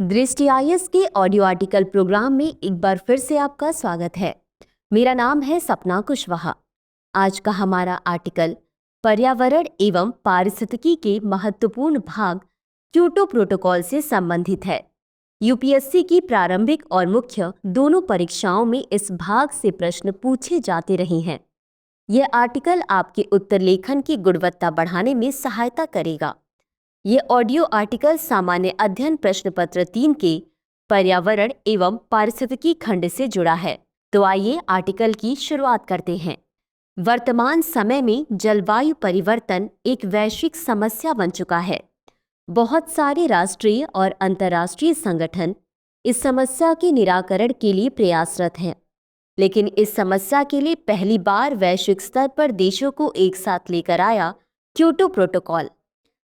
दृष्टि आईएएस के audio article programme में एक बार फिर से आपका स्वागत है। मेरा नाम है सपना कुशवाहा। आज का हमारा आर्टिकल पर्यावरण एवं पारिस्थितिकी के महत्वपूर्ण भाग क्योटो प्रोटोकॉल से संबंधित है। यूपीएससी की प्रारंभिक और मुख्य दोनों परीक्षाओं में इस भाग से प्रश्न पूछे जाते रहे हैं। यह आर्टिकल आपके उत्तर लेखन की गुणवत्ता बढ़ाने में सहायता करेगा। ये ऑडियो आर्टिकल सामान्य अध्ययन प्रश्न पत्र 3 के पर्यावरण एवं पारिस्थितिकी खंड से जुड़ा है। तो आइए आर्टिकल की शुरुआत करते हैं। वर्तमान समय में जलवायु परिवर्तन एक वैश्विक समस्या बन चुका है। बहुत सारे राष्ट्रीय और अंतर्राष्ट्रीय संगठन इस समस्या के निराकरण के लिए प्रयासरत हैं, लेकिन इस समस्या के लिए पहली बार वैश्विक स्तर पर देशों को एक साथ लेकर आया क्योटो प्रोटोकॉल।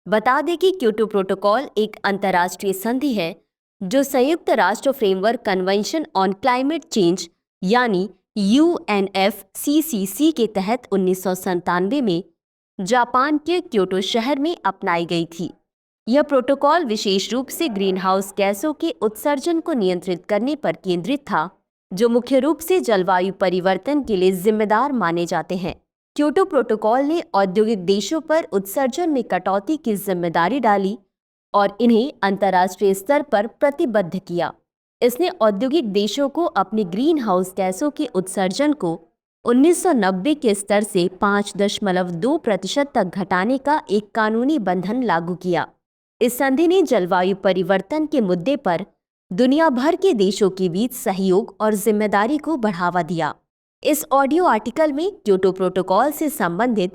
बता दें कि क्योटो प्रोटोकॉल एक अंतर्राष्ट्रीय संधि है जो संयुक्त राष्ट्र framework convention on climate change यानी UNFCCC के तहत 1997 में जापान के क्योटो शहर में अपनाई गई थी। यह प्रोटोकॉल विशेष रूप से ग्रीन हाउस गैसों के उत्सर्जन को नियंत्रित करने पर केंद्रित था, जो मुख्य रूप से जलवायु परिवर्तन के लिए जिम्मेदार माने जाते हैं। क्योटो प्रोटोकॉल ने औद्योगिक देशों पर उत्सर्जन में कटौती की जिम्मेदारी डाली और इन्हें अंतर्राष्ट्रीय स्तर पर प्रतिबद्ध किया। इसने औद्योगिक देशों को अपने ग्रीन हाउस गैसों के उत्सर्जन को 1990 के स्तर से 5.2% तक घटाने का एक कानूनी बंधन लागू किया। इस संधि ने जलवायु परिवर्तन के मुद्दे पर दुनिया भर के देशों के बीच सहयोग और जिम्मेदारी को बढ़ावा दिया। इस ऑडियो आर्टिकल में क्योटो प्रोटोकॉल से संबंधित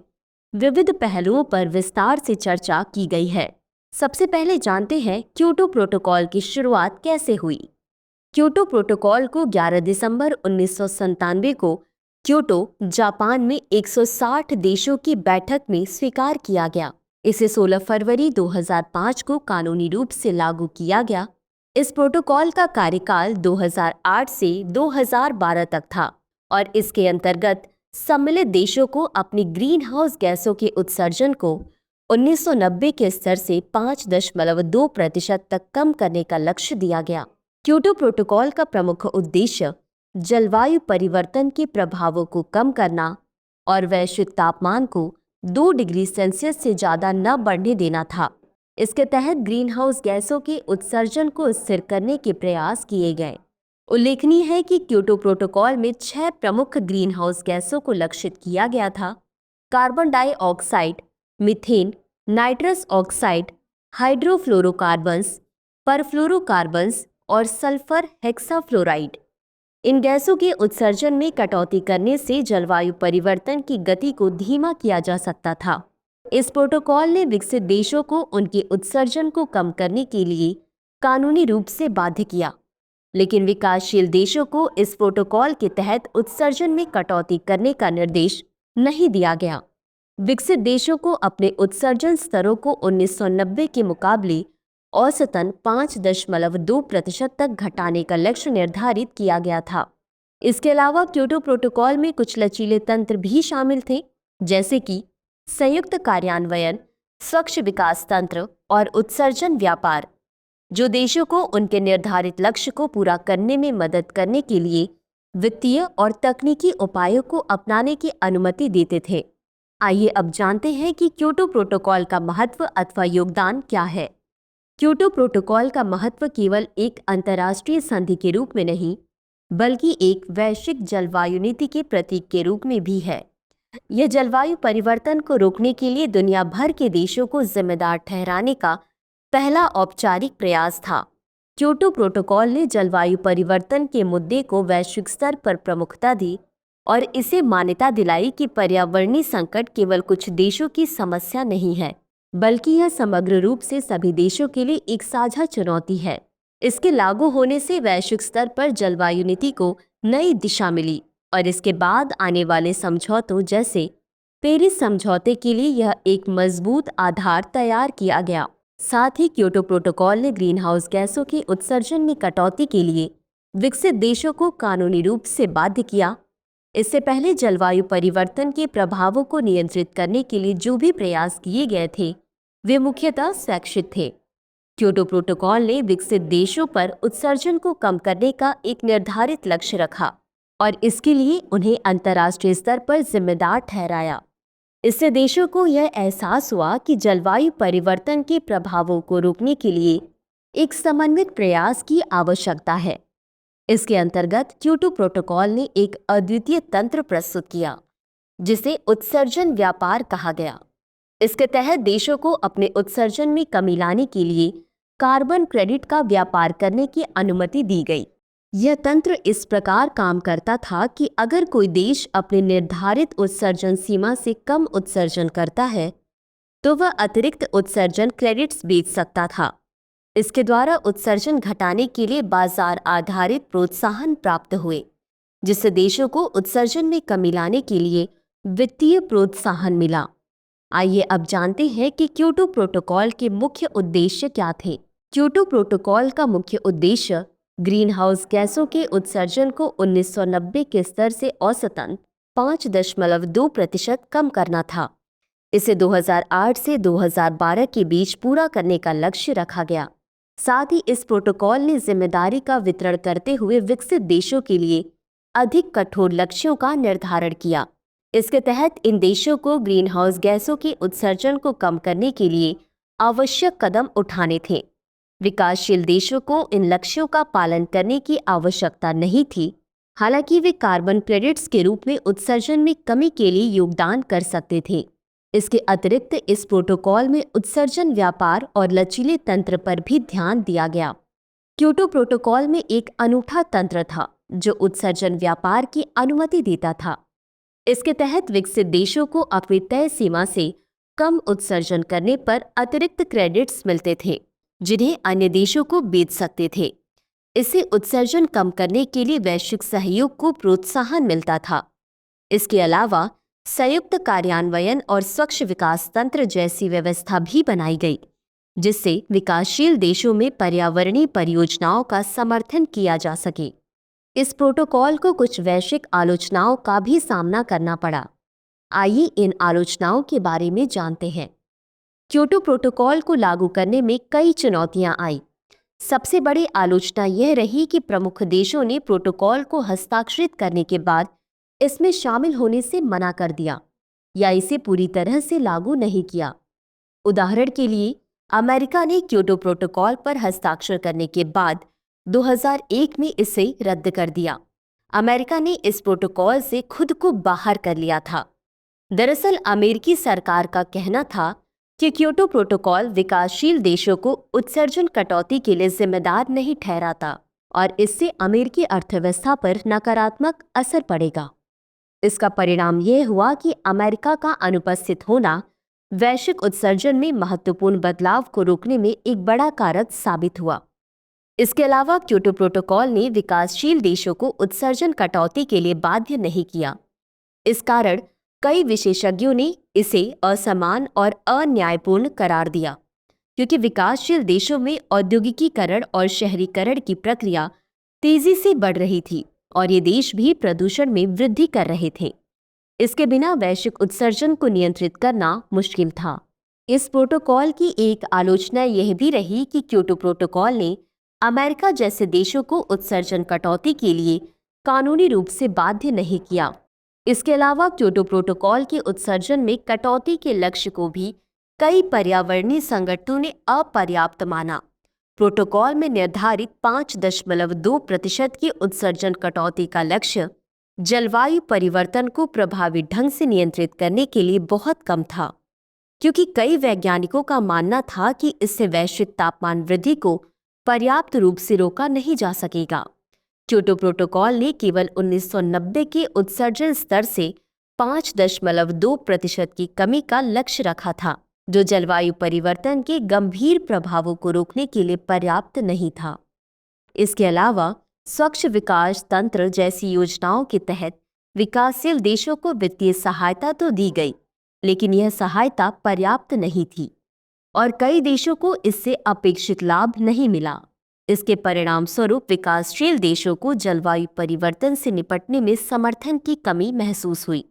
विविध पहलुओं पर विस्तार से चर्चा की गई है। सबसे पहले जानते हैं क्योटो प्रोटोकॉल की शुरुआत कैसे हुई। क्योटो प्रोटोकॉल को 11 दिसंबर 1997 को क्योटो, जापान में 160 देशों की बैठक में स्वीकार किया गया। इसे 16 फरवरी 2005 को कानूनी रूप से लागू किया गया। इस प्रोटोकॉल का कार्यकाल 2008 से 2012 तक था और इसके अंतर्गत सम्मिलित देशों को अपनी ग्रीन हाउस गैसों के उत्सर्जन को 1990 के स्तर से 5.2% तक कम करने का लक्ष्य दिया गया। क्योटो प्रोटोकॉल का प्रमुख उद्देश्य जलवायु परिवर्तन के प्रभावों को कम करना और वैश्विक तापमान को 2 डिग्री सेल्सियस से ज़्यादा न बढ़ने देना था। इसके तहत ग्रीन हाउस गैसों के उत्सर्जन को स्थिर करने के प्रयास किए गए। उल्लेखनीय है कि क्योटो प्रोटोकॉल में 6 प्रमुख ग्रीन हाउस गैसों को लक्षित किया गया था: carbon dioxide, methane, nitrous oxide, hydrofluorocarbons, perfluorocarbons और सल्फर हेक्साफ्लोराइड। इन गैसों के उत्सर्जन में कटौती करने से जलवायु परिवर्तन की गति को धीमा किया जा सकता था। इस प्रोटोकॉल ने विकसित देशों को उनके उत्सर्जन को कम करने के लिए कानूनी रूप से बाध्य किया, लेकिन विकासशील देशों को इस प्रोटोकॉल के तहत उत्सर्जन में कटौती करने का निर्देश नहीं दिया गया। विकसित देशों को अपने उत्सर्जन स्तरों को 1990 के मुकाबले औसतन 5.2% तक घटाने का लक्ष्य निर्धारित किया गया था। इसके अलावा क्योटो प्रोटोकॉल में कुछ लचीले तंत्र भी शामिल थे, जैसे कि संयुक्त कार्यान्वयन, स्वच्छ विकास तंत्र और उत्सर्जन व्यापार, जो देशों को उनके निर्धारित लक्ष्य को पूरा करने में मदद करने के लिए वित्तीय और तकनीकी उपायों को अपनाने की अनुमति देते थे। आइए अब जानते हैं कि क्योटो प्रोटोकॉल का महत्व अथवा योगदान क्या है। क्योटो प्रोटोकॉल का महत्व केवल एक अंतर्राष्ट्रीय संधि के रूप में नहीं, बल्कि एक वैश्विक जलवायु नीति के प्रतीक के रूप में भी है। यह जलवायु परिवर्तन को रोकने के लिए दुनिया भर के देशों को जिम्मेदार ठहराने का पहला औपचारिक प्रयास था। क्योटो प्रोटोकॉल ने जलवायु परिवर्तन के मुद्दे को वैश्विक स्तर पर प्रमुखता दी और इसे मान्यता दिलाई कि पर्यावरणीय संकट केवल कुछ देशों की समस्या नहीं है, बल्कि यह समग्र रूप से सभी देशों के लिए एक साझा चुनौती है। इसके लागू होने से वैश्विक स्तर पर जलवायु नीति को नई दिशा मिली और इसके बाद आने वाले समझौतों जैसे पेरिस समझौते के लिए यह एक मजबूत आधार तैयार किया गया। साथ ही क्योटो प्रोटोकॉल ने ग्रीन हाउस गैसों के उत्सर्जन में कटौती के लिए विकसित देशों को कानूनी रूप से बाध्य किया। इससे पहले जलवायु परिवर्तन के प्रभावों को नियंत्रित करने के लिए जो भी प्रयास किए गए थे, वे मुख्यतः स्वैच्छिक थे। क्योटो प्रोटोकॉल ने विकसित देशों पर उत्सर्जन को कम करने का एक निर्धारित लक्ष्य रखा और इसके लिए उन्हें अंतर्राष्ट्रीय स्तर पर जिम्मेदार ठहराया। इससे देशों को यह एहसास हुआ कि जलवायु परिवर्तन के प्रभावों को रोकने के लिए एक समन्वित प्रयास की आवश्यकता है। इसके अंतर्गत क्योटो प्रोटोकॉल ने एक अद्वितीय तंत्र प्रस्तुत किया जिसे उत्सर्जन व्यापार कहा गया। इसके तहत देशों को अपने उत्सर्जन में कमी लाने के लिए कार्बन क्रेडिट का व्यापार करने की अनुमति दी गई। यह तंत्र इस प्रकार काम करता था कि अगर कोई देश अपने निर्धारित उत्सर्जन सीमा से कम उत्सर्जन करता है तो वह अतिरिक्त उत्सर्जन क्रेडिट्स बेच सकता था। इसके द्वारा उत्सर्जन घटाने के लिए बाजार आधारित प्रोत्साहन प्राप्त हुए, जिससे देशों को उत्सर्जन में कमी लाने के लिए वित्तीय प्रोत्साहन मिला। आइए अब जानते हैं कि क्योटो प्रोटोकॉल के मुख्य उद्देश्य क्या थे। क्योटो प्रोटोकॉल का मुख्य उद्देश्य ग्रीन हाउस गैसों के उत्सर्जन को 1990 के स्तर से औसतन 5.2% कम करना था। इसे 2008 से 2012 के बीच पूरा करने का लक्ष्य रखा गया। साथ ही इस प्रोटोकॉल ने जिम्मेदारी का वितरण करते हुए विकसित देशों के लिए अधिक कठोर लक्ष्यों का निर्धारण किया। इसके तहत इन देशों को ग्रीन हाउस गैसों के उत्सर्जन को कम करने के लिए आवश्यक कदम उठाने थे। विकासशील देशों को इन लक्ष्यों का पालन करने की आवश्यकता नहीं थी, हालांकि वे कार्बन क्रेडिट्स के रूप में उत्सर्जन में कमी के लिए योगदान कर सकते थे। इसके अतिरिक्त इस प्रोटोकॉल में उत्सर्जन व्यापार और लचीले तंत्र पर भी ध्यान दिया गया। क्योटो प्रोटोकॉल में एक अनूठा तंत्र था जो उत्सर्जन व्यापार की अनुमति देता था। इसके तहत विकसित देशों को अपनी तय सीमा से कम उत्सर्जन करने पर अतिरिक्त क्रेडिट्स मिलते थे, जिन्हें अन्य देशों को बेच सकते थे। इससे उत्सर्जन कम करने के लिए वैश्विक सहयोग को प्रोत्साहन मिलता था। इसके अलावा संयुक्त कार्यान्वयन और स्वच्छ विकास तंत्र जैसी व्यवस्था भी बनाई गई, जिससे विकासशील देशों में पर्यावरणीय परियोजनाओं का समर्थन किया जा सके। इस प्रोटोकॉल को कुछ वैश्विक आलोचनाओं का भी सामना करना पड़ा। आइए इन आलोचनाओं के बारे में जानते हैं। क्योटो प्रोटोकॉल को लागू करने में कई चुनौतियां आई। सबसे बड़ी आलोचना यह रही कि प्रमुख देशों ने प्रोटोकॉल को हस्ताक्षरित करने के बाद इसमें शामिल होने से मना कर दिया या इसे पूरी तरह से लागू नहीं किया। उदाहरण के लिए, अमेरिका ने क्योटो प्रोटोकॉल पर हस्ताक्षर करने के बाद 2001 में इसे रद्द कर दिया। अमेरिका ने इस प्रोटोकॉल से खुद को बाहर कर लिया था। दरअसल अमेरिकी सरकार का कहना था कि क्योटो प्रोटोकॉल विकासशील देशों को उत्सर्जन कटौती के लिए जिम्मेदार नहीं ठहराता और इससे अमेरिकी अर्थव्यवस्था पर नकारात्मक असर पड़ेगा। इसका परिणाम यह हुआ कि अमेरिका का अनुपस्थित होना वैश्विक उत्सर्जन में महत्वपूर्ण बदलाव को रोकने में एक बड़ा कारक साबित हुआ। इसके अलावा क्योटो प्रोटोकॉल ने विकासशील देशों को उत्सर्जन कटौती के लिए बाध्य नहीं किया। इस कारण कई विशेषज्ञों ने इसे असमान और अन्यायपूर्ण करार दिया, क्योंकि विकासशील देशों में औद्योगिकीकरण और शहरीकरण की प्रक्रिया तेजी से बढ़ रही थी और ये देश भी प्रदूषण में वृद्धि कर रहे थे। इसके बिना वैश्विक उत्सर्जन को नियंत्रित करना मुश्किल था। इस प्रोटोकॉल की एक आलोचना यह भी रही कि क्योटो प्रोटोकॉल ने अमेरिका जैसे देशों को उत्सर्जन कटौती के लिए कानूनी रूप से बाध्य नहीं किया। इसके अलावा क्योटो प्रोटोकॉल के उत्सर्जन में कटौती के लक्ष्य को भी कई पर्यावरणीय संगठनों ने अपर्याप्त माना। प्रोटोकॉल में निर्धारित 5.2% की उत्सर्जन कटौती का लक्ष्य जलवायु परिवर्तन को प्रभावी ढंग से नियंत्रित करने के लिए बहुत कम था, क्योंकि कई वैज्ञानिकों का मानना था कि इससे वैश्विक तापमान वृद्धि को पर्याप्त रूप से रोका नहीं जा सकेगा। क्योटो प्रोटोकॉल ने केवल 1990 के उत्सर्जन स्तर से 5.2% की कमी का लक्ष्य रखा था, जो जलवायु परिवर्तन के गंभीर प्रभावों को रोकने के लिए पर्याप्त नहीं था। इसके अलावा स्वच्छ विकास तंत्र जैसी योजनाओं के तहत विकासशील देशों को वित्तीय सहायता तो दी गई, लेकिन यह सहायता पर्याप्त नहीं थी और कई देशों को इससे अपेक्षित लाभ नहीं मिला। इसके परिणाम स्वरूप विकासशील देशों को जलवायु परिवर्तन से निपटने में समर्थन की कमी महसूस हुई।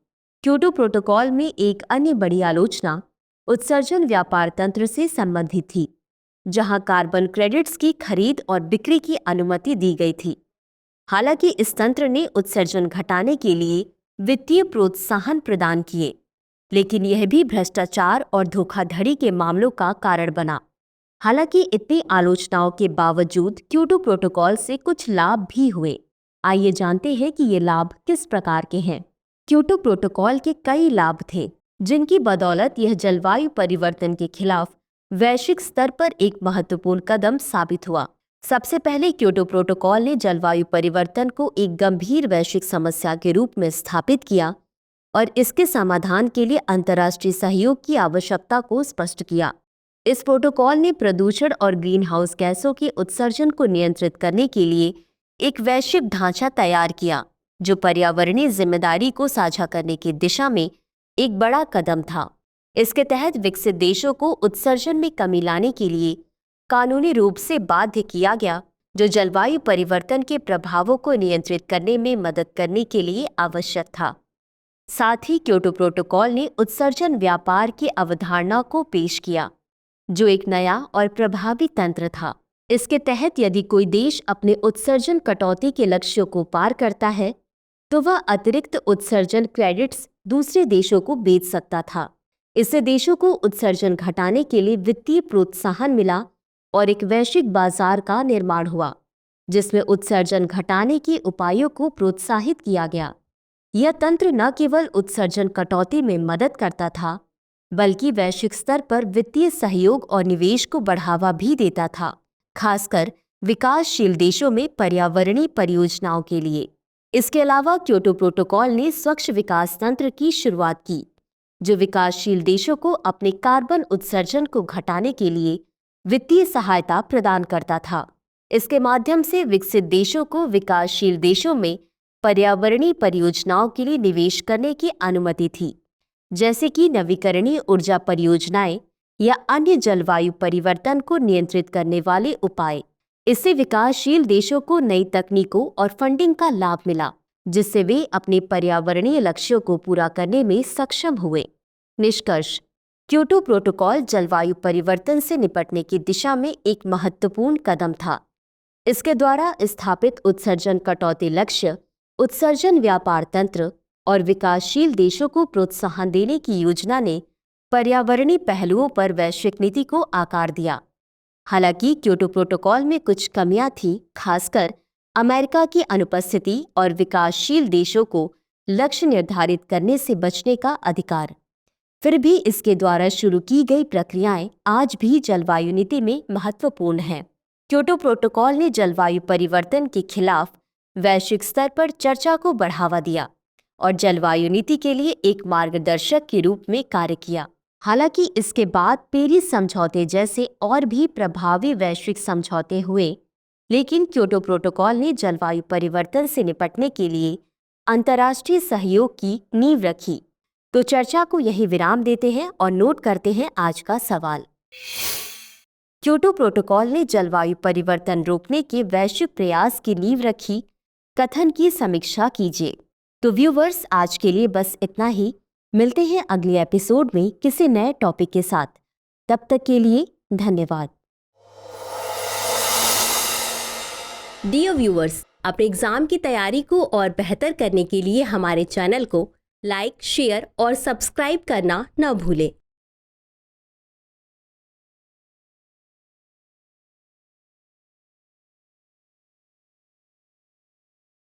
क्योटो प्रोटोकॉल में एक अन्य बड़ी आलोचना उत्सर्जन व्यापार तंत्र से संबंधित थी। जहां कार्बन क्रेडिट्स की खरीद और बिक्री की अनुमति दी गई थी। हालांकि इस तंत्र ने उत्सर्जन घटाने के लिए वित्तीय प्रोत्साहन प्रदान किए, लेकिन यह भी भ्रष्टाचार और धोखाधड़ी के मामलों का कारण बना। हालांकि इतनी आलोचनाओं के बावजूद क्योटो प्रोटोकॉल से कुछ लाभ भी हुए। आइए जानते हैं कि ये लाभ किस प्रकार के हैं। क्योटो प्रोटोकॉल के कई लाभ थे, जिनकी बदौलत यह जलवायु परिवर्तन के खिलाफ वैश्विक स्तर पर एक महत्वपूर्ण कदम साबित हुआ। सबसे पहले क्योटो प्रोटोकॉल ने जलवायु परिवर्तन को एक गंभीर वैश्विक समस्या के रूप में स्थापित किया और इसके समाधान के लिए अंतर्राष्ट्रीय सहयोग की आवश्यकता को स्पष्ट किया। इस प्रोटोकॉल ने प्रदूषण और ग्रीन हाउस गैसों के उत्सर्जन को नियंत्रित करने के लिए एक वैश्विक ढांचा तैयार किया, जो पर्यावरणीय जिम्मेदारी को साझा करने की दिशा में एक बड़ा कदम था। इसके तहत विकसित देशों को उत्सर्जन में कमी लाने के लिए कानूनी रूप से बाध्य किया गया, जो जलवायु परिवर्तन के प्रभावों को नियंत्रित करने में मदद करने के लिए आवश्यक था। साथ ही क्योटो प्रोटोकॉल ने उत्सर्जन व्यापार की अवधारणा को पेश किया, जो एक नया और प्रभावी तंत्र था। इसके तहत यदि कोई देश अपने उत्सर्जन कटौती के लक्ष्यों को पार करता है, तो वह अतिरिक्त उत्सर्जन क्रेडिट्स दूसरे देशों को बेच सकता था। इससे देशों को उत्सर्जन घटाने के लिए वित्तीय प्रोत्साहन मिला और एक वैश्विक बाजार का निर्माण हुआ, जिसमें उत्सर्जन घटाने के उपायों को प्रोत्साहित किया गया। यह तंत्र न केवल उत्सर्जन कटौती में मदद करता था, बल्कि वैश्विक स्तर पर वित्तीय सहयोग और निवेश को बढ़ावा भी देता था, खासकर विकासशील देशों में पर्यावरणीय परियोजनाओं के लिए। इसके अलावा क्योटो प्रोटोकॉल ने स्वच्छ विकास तंत्र की शुरुआत की, जो विकासशील देशों को अपने कार्बन उत्सर्जन को घटाने के लिए वित्तीय सहायता प्रदान करता था। इसके माध्यम से विकसित देशों को विकासशील देशों में पर्यावरणीय परियोजनाओं के लिए निवेश करने की अनुमति थी, जैसे कि नवीकरणीय ऊर्जा परियोजनाएं या अन्य जलवायु परिवर्तन को नियंत्रित करने वाले उपाय। इससे विकासशील देशों को नई तकनीकों और फंडिंग का लाभ मिला, जिससे वे अपने पर्यावरणीय लक्ष्यों को पूरा करने में सक्षम हुए। निष्कर्ष: क्योटो प्रोटोकॉल जलवायु परिवर्तन से निपटने की दिशा में एक महत्वपूर्ण कदम था। इसके द्वारा स्थापित उत्सर्जन कटौती लक्ष्य, उत्सर्जन व्यापार तंत्र और विकासशील देशों को प्रोत्साहन देने की योजना ने पर्यावरणीय पहलुओं पर वैश्विक नीति को आकार दिया। हालांकि क्योटो प्रोटोकॉल में कुछ कमियां थीं, खासकर अमेरिका की अनुपस्थिति और विकासशील देशों को लक्ष्य निर्धारित करने से बचने का अधिकार। फिर भी इसके द्वारा शुरू की गई प्रक्रियाएं आज भी जलवायु नीति में महत्वपूर्ण हैं। क्योटो प्रोटोकॉल ने जलवायु परिवर्तन के खिलाफ वैश्विक स्तर पर चर्चा को बढ़ावा दिया और जलवायु नीति के लिए एक मार्गदर्शक के रूप में कार्य किया। हालांकि इसके बाद पेरिस समझौते जैसे और भी प्रभावी वैश्विक समझौते हुए, लेकिन क्योटो प्रोटोकॉल ने जलवायु परिवर्तन से निपटने के लिए अंतर्राष्ट्रीय सहयोग की नींव रखी। तो चर्चा को यही विराम देते हैं और नोट करते हैं आज का सवाल। क्योटो प्रोटोकॉल ने जलवायु परिवर्तन रोकने के वैश्विक प्रयास की नींव रखी, कथन की समीक्षा कीजिए। तो व्यूवर्स, आज के लिए बस इतना ही। मिलते हैं अगले एपिसोड में किसी नए टॉपिक के साथ। तब तक के लिए धन्यवाद। डियर व्यूवर्स, अपने एग्जाम की तैयारी को और बेहतर करने के लिए हमारे चैनल को लाइक, शेयर और सब्सक्राइब करना न भूलें।